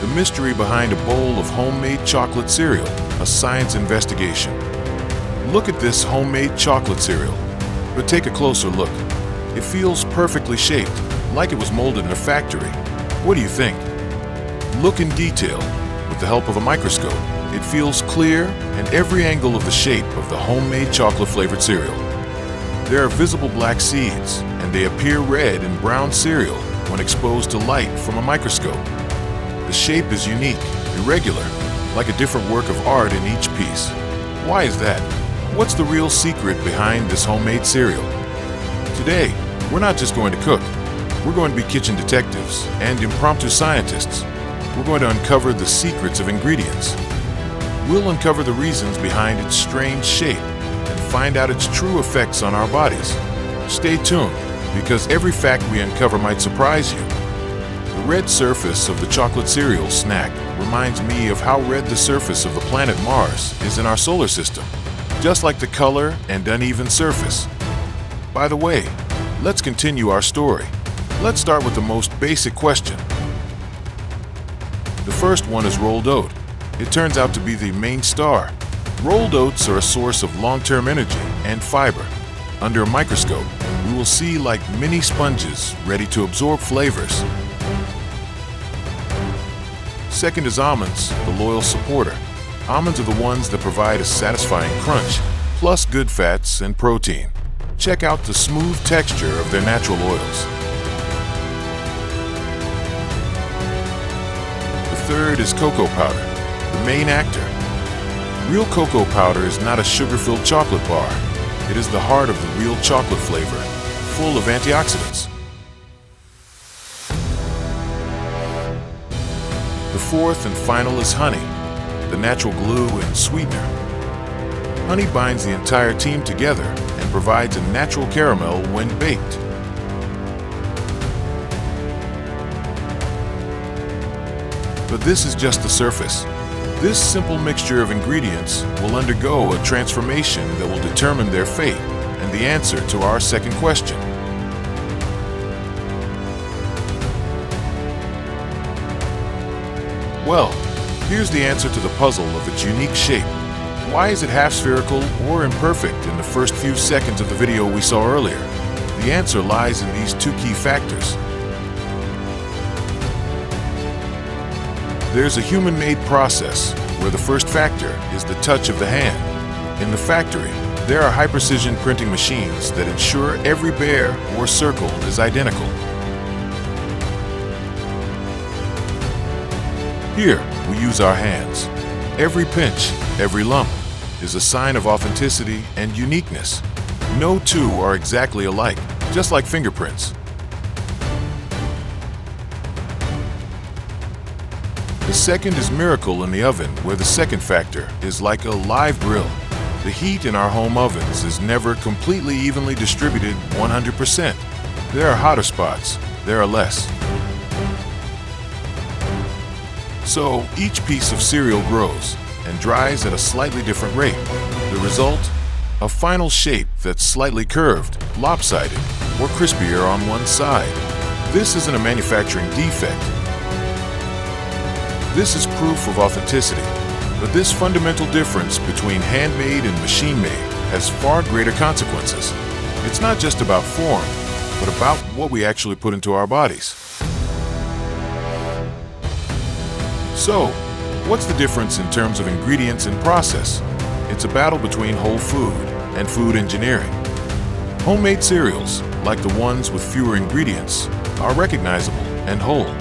the mystery behind a bowl of homemade chocolate cereal, a science investigation. Look at this homemade chocolate cereal, but take a closer look. It feels perfectly shaped, like it was molded in a factory. What do you think? Look in detail. With the help of a microscope, it feels clear and every angle of the shape of the homemade chocolate-flavored cereal. There are visible black seeds, and they appear red and brown cereal when exposed to light from a microscope. The shape is unique, irregular, like a different work of art in each piece. Why is that? What's the real secret behind this homemade cereal? Today, we're not just going to cook. We're going to be kitchen detectives and impromptu scientists. We're going to uncover the secrets of ingredients. We'll uncover the reasons behind its strange shape and find out its true effects on our bodies. Stay tuned, because every fact we uncover might surprise you. The red surface of the chocolate cereal snack reminds me of how red the surface of the planet Mars is in our solar system, just like the color and uneven surface. By the way, let's continue our story. Let's start with the most basic question. The first one is rolled oat. It turns out to be the main star. Rolled oats are a source of long-term energy and fiber. Under a microscope, we will see like mini sponges ready to absorb flavors. Second is almonds, the loyal supporter. Almonds are the ones that provide a satisfying crunch, plus good fats and protein. Check out the smooth texture of their natural oils. The third is cocoa powder, the main actor. Real cocoa powder is not a sugar-filled chocolate bar. It is the heart of the real chocolate flavor, full of antioxidants. The fourth and final is honey, the natural glue and sweetener. Honey binds the entire team together and provides a natural caramel when baked. But this is just the surface. This simple mixture of ingredients will undergo a transformation that will determine their fate and the answer to our second question. Well, here's the answer to the puzzle of its unique shape. Why is it half spherical or imperfect in the first few seconds of the video we saw earlier? The answer lies in these two key factors. There's a human-made process where the first factor is the touch of the hand. In the factory, there are high-precision printing machines that ensure every bear or circle is identical. Here, we use our hands. Every pinch, every lump, is a sign of authenticity and uniqueness. No two are exactly alike, just like fingerprints. The second is miracle in the oven, where the second factor is like a live grill. The heat in our home ovens is never completely evenly distributed 100%. There are hotter spots, there are less. So each piece of cereal grows and dries at a slightly different rate. The result? A final shape that's slightly curved, lopsided, or crispier on one side. This isn't a manufacturing defect. This is proof of authenticity, but this fundamental difference between handmade and machine-made has far greater consequences. It's not just about form, but about what we actually put into our bodies. So, what's the difference in terms of ingredients and process? It's a battle between whole food and food engineering. Homemade cereals, like the ones with fewer ingredients, are recognizable and whole.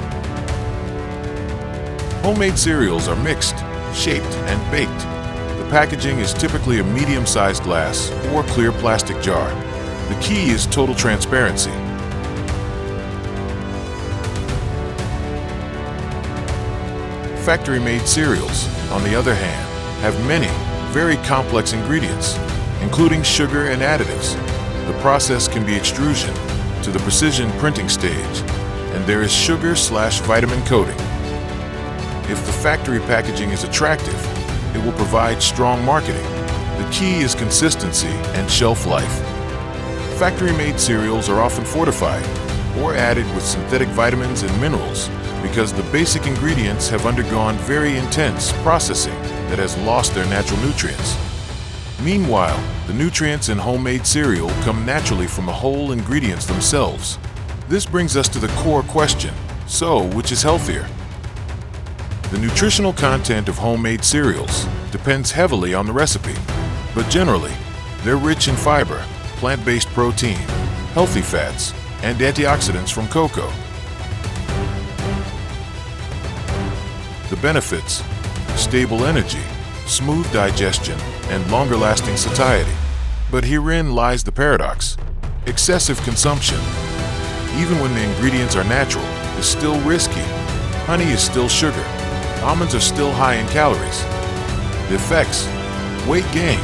Homemade cereals are mixed, shaped, and baked. The packaging is typically a medium-sized glass or clear plastic jar. The key is total transparency. Factory-made cereals, on the other hand, have many, very complex ingredients, including sugar and additives. The process can be extrusion to the precision printing stage, and there is sugar/vitamin coating. If the factory packaging is attractive, it will provide strong marketing. The key is consistency and shelf life. Factory-made cereals are often fortified or added with synthetic vitamins and minerals because the basic ingredients have undergone very intense processing that has lost their natural nutrients. Meanwhile, the nutrients in homemade cereal come naturally from the whole ingredients themselves. This brings us to the core question: so, which is healthier? The nutritional content of homemade cereals depends heavily on the recipe, but generally, they're rich in fiber, plant-based protein, healthy fats, and antioxidants from cocoa. The benefits: stable energy, smooth digestion, and longer-lasting satiety. But herein lies the paradox: excessive consumption, even when the ingredients are natural, is still risky. Honey is still sugar. Almonds are still high in calories. The effects: weight gain,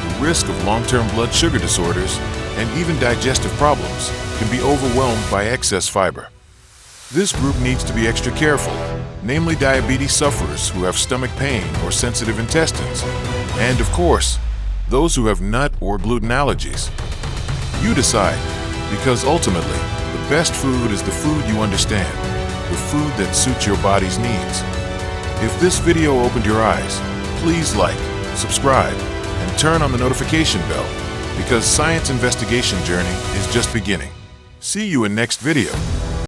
the risk of long-term blood sugar disorders, and even digestive problems can be overwhelmed by excess fiber. This group needs to be extra careful, namely diabetes sufferers who have stomach pain or sensitive intestines, and of course, those who have nut or gluten allergies. You decide, because ultimately, the best food is the food you understand, the food that suits your body's needs. If this video opened your eyes, please like, subscribe, and turn on the notification bell, because Science Investigation Journey is just beginning. See you in next video.